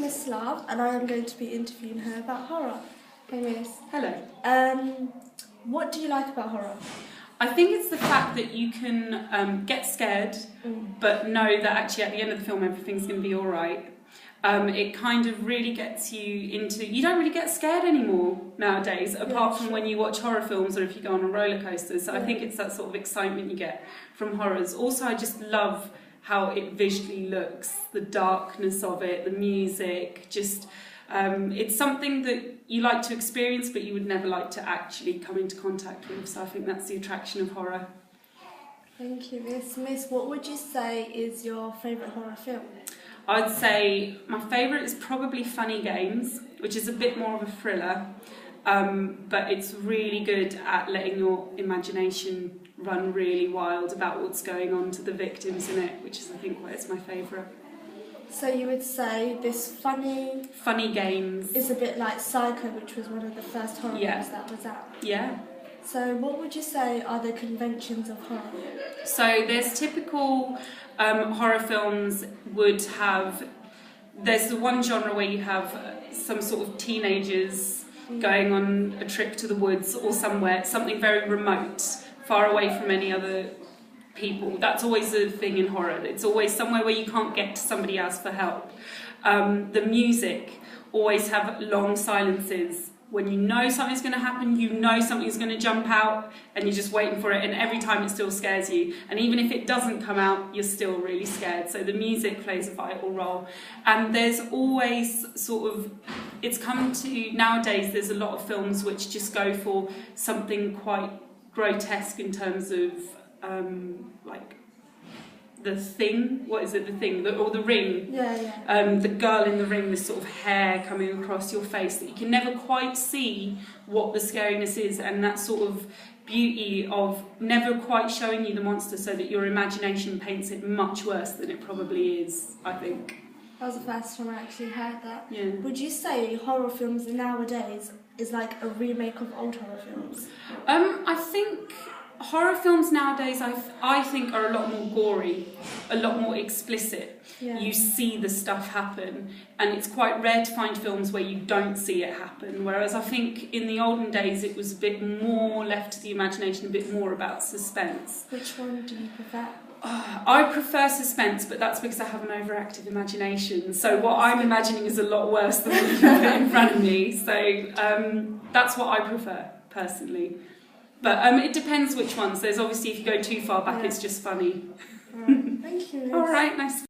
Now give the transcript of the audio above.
Miss Love, and I am going to be interviewing her about horror. Hey Miss. Hello. What do you like about horror? I think it's the fact that you can get scared, but know that actually at the end of the film everything's going to be all right. It kind of really gets you into... You don't really get scared anymore nowadays, apart from when you watch horror films or if you go on a roller coaster. So I think it's that sort of excitement you get from horrors. Also, I just love how it visually looks, the darkness of it, the music, just... it's something that you like to experience, but you would never like to actually come into contact with. So I think that's the attraction of horror. Thank you, Miss. Miss, what would you say is your favourite horror film? I'd say my favourite is probably Funny Games, which is a bit more of a thriller, but it's really good at letting your imagination run really wild about what's going on to the victims in it, which is, I think, why it's my favourite. So you would say this Funny Games is a bit like Psycho, which was one of the first horror films that was out. Yeah. So what would you say are the conventions of horror? So there's typical horror films would have... There's the one genre where you have some sort of teenagers going on a trip to the woods or somewhere, something very remote, far away from any other people. That's always a thing in horror. It's always somewhere where you can't get to somebody else for help. The music always have long silences. When you know something's going to happen, you know something's going to jump out and you're just waiting for it, and every time it still scares you. And even if it doesn't come out, you're still really scared. So the music plays a vital role. And there's always sort of... It's come to... Nowadays, there's a lot of films which just go for something quite grotesque in terms of... like The Thing, what is it, The Thing, or The Ring? Yeah. The girl in the ring, this sort of hair coming across your face that you can never quite see what the scariness is, and that sort of beauty of never quite showing you the monster so that your imagination paints it much worse than it probably is, I think. That was the first time I actually heard that. Yeah. Would you say horror films nowadays is like a remake of old horror films? I think horror films nowadays, I think, are a lot more gory, a lot more explicit. Yeah. You see the stuff happen, and it's quite rare to find films where you don't see it happen. Whereas I think in the olden days it was a bit more left to the imagination, a bit more about suspense. Which one do you prefer? I prefer suspense, but that's because I have an overactive imagination. So what I'm imagining is a lot worse than what you put in front of me. So that's what I prefer, personally. But it depends which ones. There's obviously, if you go too far back, it's just funny. Thank you. All right, nice.